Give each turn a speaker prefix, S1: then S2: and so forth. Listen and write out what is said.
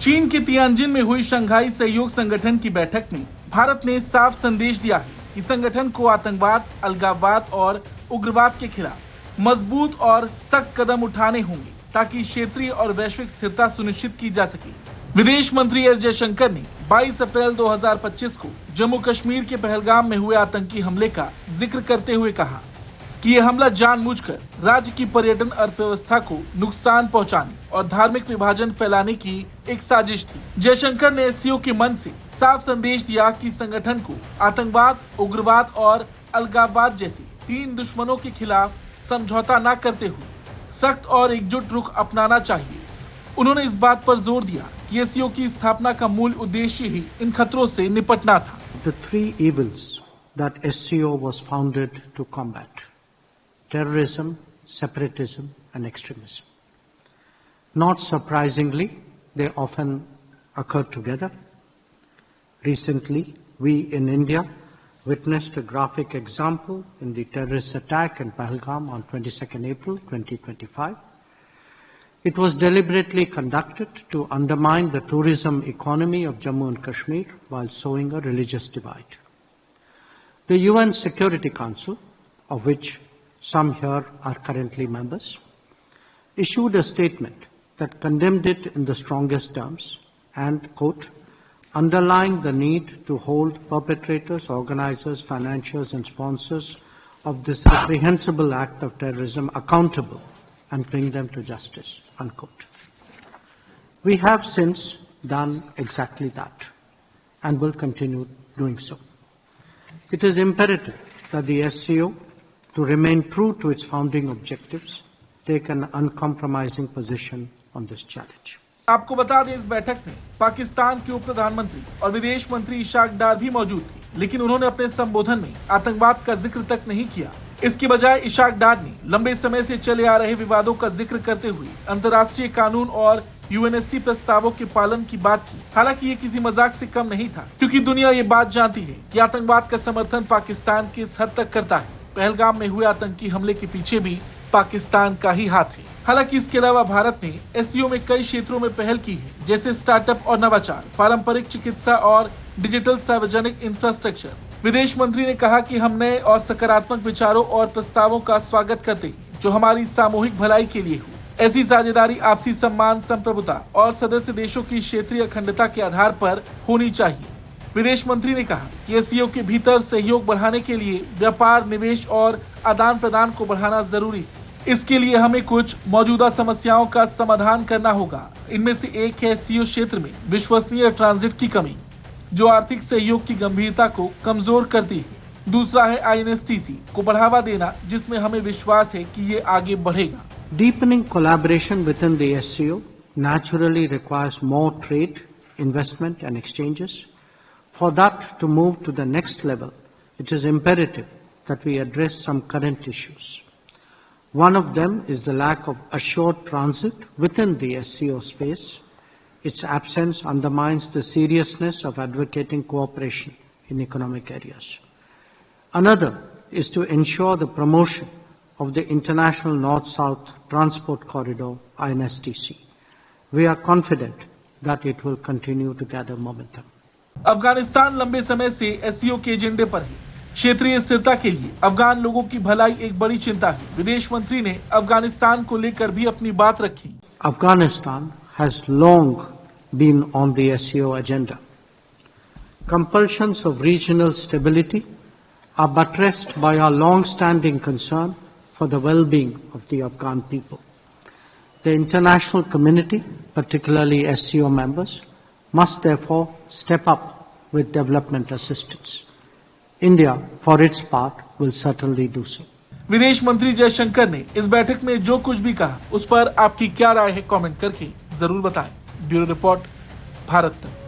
S1: चीन के तियानजिन में हुई शंघाई सहयोग संगठन की बैठक में भारत ने साफ संदेश दिया है कि संगठन को आतंकवाद, अलगाववाद और उग्रवाद के खिलाफ मजबूत और सख्त कदम उठाने होंगे ताकि क्षेत्रीय और वैश्विक स्थिरता सुनिश्चित की जा सके। विदेश मंत्री एस जयशंकर ने 22 अप्रैल 2025 को जम्मू कश्मीर के पहलगाम में हुए आतंकी हमले का जिक्र करते हुए कहा कि यह हमला जानबूझकर राज्य की पर्यटन अर्थव्यवस्था को नुकसान पहुंचाने और धार्मिक विभाजन फैलाने की एक साजिश थी। जयशंकर ने एससीओ के मंच से साफ संदेश दिया कि संगठन को आतंकवाद, उग्रवाद और अलगाववाद जैसे 3 दुश्मनों के खिलाफ समझौता न करते हुए सख्त और एकजुट रुख अपनाना चाहिए। उन्होंने इस बात पर जोर दिया कि एससीओ की स्थापना का मूल उद्देश्य ही इन खतरों से निपटना था।
S2: The 3 evils that SCO was founded to combat: terrorism, separatism, and extremism. Not surprisingly, they often occur together. Recently, we in India witnessed a graphic example in the terrorist attack in Pahalgam on 22nd April 2025. It was deliberately conducted to undermine the tourism economy of Jammu and Kashmir while sowing a religious divide. The UN Security Council, of which some here are currently members, issued a statement that condemned it in the strongest terms and, quote, underlying the need to hold perpetrators, organizers, financiers, and sponsors of this reprehensible act of terrorism accountable and bring them to justice, unquote. We have since done exactly that and will continue doing so. It is imperative that the SCO, to remain true to its founding objectives, take an uncompromising position on this challenge.
S1: आपको बता दें, इस बैठक में पाकिस्तान के उप प्रधानमंत्री और विदेश मंत्री इशाक डार भी मौजूद थे, लेकिन उन्होंने अपने संबोधन में आतंकवाद का जिक्र तक नहीं किया। इसके बजाय इशाक डार ने लंबे समय से चले आ रहे विवादों का जिक्र करते हुए अंतर्राष्ट्रीय कानून और यूएनएससी प्रस्तावों के पालन की बात की। हालांकि ये किसी मजाक से कम नहीं था, क्योंकि दुनिया ये बात जानती है कि आतंकवाद का समर्थन पाकिस्तान किस हद तक करता है। पहलगाम में हुए आतंकी हमले के पीछे भी पाकिस्तान का ही हाथ है। हालांकि इसके अलावा भारत ने एससीओ में कई क्षेत्रों में पहल की है, जैसे स्टार्टअप और नवाचार, पारंपरिक चिकित्सा और डिजिटल सार्वजनिक इंफ्रास्ट्रक्चर। विदेश मंत्री ने कहा कि हम नए और सकारात्मक विचारों और प्रस्तावों का स्वागत करते हैं जो हमारी सामूहिक भलाई के लिए हो। ऐसी साझेदारी आपसी सम्मान, संप्रभुता और सदस्य देशों की क्षेत्रीय अखंडता के आधार पर होनी चाहिए। विदेश मंत्री ने कहा कि एससीओ के भीतर सहयोग बढ़ाने के लिए व्यापार, निवेश और आदान प्रदान को बढ़ाना जरूरी है। इसके लिए हमें कुछ मौजूदा समस्याओं का समाधान करना होगा। इनमें से एक है एससीओ क्षेत्र में विश्वसनीय ट्रांजिट की कमी, जो आर्थिक सहयोग की गंभीरता को कमजोर करती है। दूसरा है आईएनएसटीसी को बढ़ावा देना, जिसमें हमें विश्वास है कि ये आगे बढ़ेगा।
S2: Deepening collaboration within the SCO naturally requires more trade, investment, and exchanges. For that to move to the next level, it is imperative that we address some current issues. One of them is the lack of assured transit within the SCO space. Its absence undermines the seriousness of advocating cooperation in economic areas. Another is to ensure the promotion of the International North-South Transport Corridor, INSTC. We are confident that it will continue to gather momentum.
S1: Afghanistan लंबे समय से SCO के एजेंडे पर है। क्षेत्रीय स्थिरता के लिए अफगान लोगों की भलाई एक बड़ी चिंता है। विदेश मंत्री ने अफगानिस्तान को लेकर भी अपनी बात रखी।
S2: Afghanistan has long been on the SCO agenda. Compulsions of regional stability are buttressed by our long-standing concern for the well-being of the Afghan people. The international community, particularly SCO members, must therefore step up with development assistance. India, for its part, will certainly do so.
S1: विदेश मंत्री जयशंकर ने इस बैठक में जो कुछ भी कहा, उस पर आपकी क्या राय है, कमेंट करके जरूर बताएं। ब्यूरो रिपोर्ट, भारत तक।